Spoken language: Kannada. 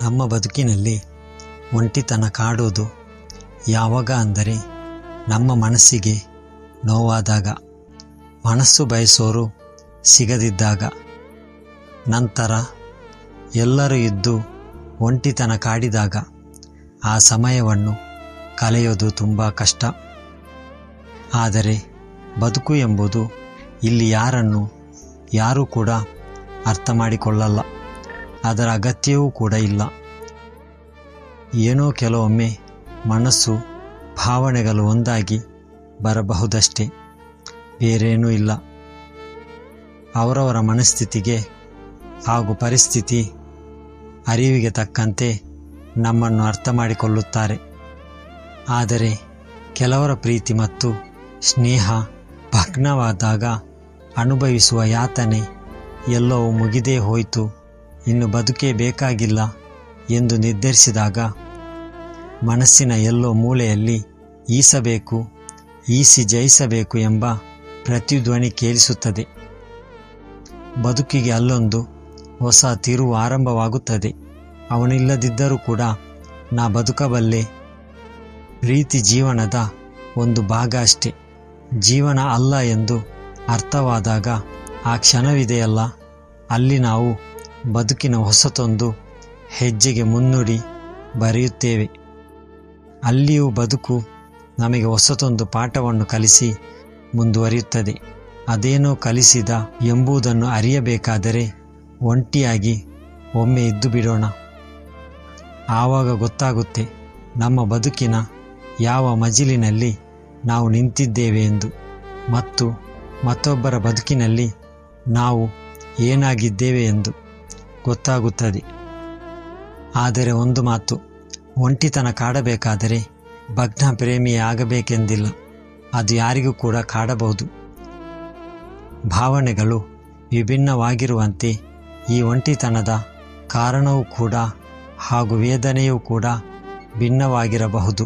ನಮ್ಮ ಬದುಕಿನಲ್ಲಿ ಒಂಟಿತನ ಕಾಡುವುದು ಯಾವಾಗ ಅಂದರೆ ನಮ್ಮ ಮನಸ್ಸಿಗೆ ನೋವಾದಾಗ, ಮನಸ್ಸು ಬಯಸೋರು ಸಿಗದಿದ್ದಾಗ, ನಂತರ ಎಲ್ಲರೂ ಇದ್ದು ಒಂಟಿತನ ಕಾಡಿದಾಗ ಆ ಸಮಯವನ್ನು ಕಳೆಯೋದು ತುಂಬ ಕಷ್ಟ. ಆದರೆ ಬದುಕು ಎಂಬುದು ಇಲ್ಲಿ ಯಾರೂ ಕೂಡ ಅರ್ಥ ಮಾಡಿಕೊಳ್ಳಲ್ಲ, ಅದರ ಅಗತ್ಯವೂ ಕೂಡ ಇಲ್ಲ. ಏನೋ ಕೆಲವೊಮ್ಮೆ ಮನಸ್ಸು ಭಾವನೆಗಳು ಒಂದಾಗಿ ಬರಬಹುದಷ್ಟೇ, ಬೇರೇನೂ ಇಲ್ಲ. ಅವರವರ ಮನಸ್ಥಿತಿಗೆ ಹಾಗೂ ಪರಿಸ್ಥಿತಿ ಅರಿವಿಗೆ ತಕ್ಕಂತೆ ನಮ್ಮನ್ನು ಅರ್ಥ ಮಾಡಿಕೊಳ್ಳುತ್ತಾರೆ. ಆದರೆ ಕೆಲವರ ಪ್ರೀತಿ ಮತ್ತು ಸ್ನೇಹ ಭಗ್ನವಾದಾಗ ಅನುಭವಿಸುವ ಯಾತನೆ ಎಲ್ಲವೂ ಮುಗಿದೇ ಹೋಯಿತು, ಇನ್ನು ಬದುಕೇ ಬೇಕಾಗಿಲ್ಲ ಎಂದು ನಿರ್ಧರಿಸಿದಾಗ ಮನಸ್ಸಿನ ಎಲ್ಲೋ ಮೂಲೆಯಲ್ಲಿ ಈಸಿ ಜಯಿಸಬೇಕು ಎಂಬ ಪ್ರತಿಧ್ವನಿ ಕೇಳಿಸುತ್ತದೆ. ಬದುಕಿಗೆ ಅಲ್ಲೊಂದು ಹೊಸ ತಿರುವು ಆರಂಭವಾಗುತ್ತದೆ. ಅವನಿಲ್ಲದಿದ್ದರೂ ಕೂಡ ನಾ ಬದುಕಬಲ್ಲೆ. ಪ್ರೀತಿ ಜೀವನದ ಒಂದು ಭಾಗ ಅಷ್ಟೇ, ಜೀವನ ಅಲ್ಲ ಎಂದು ಅರ್ಥವಾದಾಗ ಆ ಕ್ಷಣವಿದೆಯಲ್ಲ, ಅಲ್ಲಿ ನಾವು ಬದುಕಿನ ಹೊಸತೊಂದು ಹೆಜ್ಜೆಗೆ ಮುನ್ನುಡಿ ಬರೆಯುತ್ತೇವೆ. ಅಲ್ಲಿಯೂ ಬದುಕು ನಮಗೆ ಹೊಸತೊಂದು ಪಾಠವನ್ನು ಕಲಿಸಿ ಮುಂದುವರಿಯುತ್ತದೆ. ಅದೇನೋ ಕಲಿಸಿದ ಎಂಬುದನ್ನು ಅರಿಯಬೇಕಾದರೆ ಒಂಟಿಯಾಗಿ ಒಮ್ಮೆ ಇದ್ದು ಬಿಡೋಣ. ಆವಾಗ ಗೊತ್ತಾಗುತ್ತೆ ನಮ್ಮ ಬದುಕಿನ ಯಾವ ಮಜಿಲಿನಲ್ಲಿ ನಾವು ನಿಂತಿದ್ದೇವೆ ಎಂದು, ಮತ್ತು ಮತ್ತೊಬ್ಬರ ಬದುಕಿನಲ್ಲಿ ನಾವು ಏನಾಗಿದ್ದೇವೆ ಎಂದು ಗೊತ್ತಾಗುತ್ತದೆ. ಆದರೆ ಒಂದು ಮಾತು, ಒಂಟಿತನ ಕಾಡಬೇಕಾದರೆ ಭಗ್ನ ಪ್ರೇಮಿಯೇ ಆಗಬೇಕೆಂದಿಲ್ಲ, ಅದು ಯಾರಿಗೂ ಕೂಡ ಕಾಡಬಹುದು. ಭಾವನೆಗಳು ವಿಭಿನ್ನವಾಗಿರುವಂತೆ ಈ ಒಂಟಿತನದ ಕಾರಣವೂ ಕೂಡ ಹಾಗೂ ವೇದನೆಯೂ ಕೂಡ ಭಿನ್ನವಾಗಿರಬಹುದು.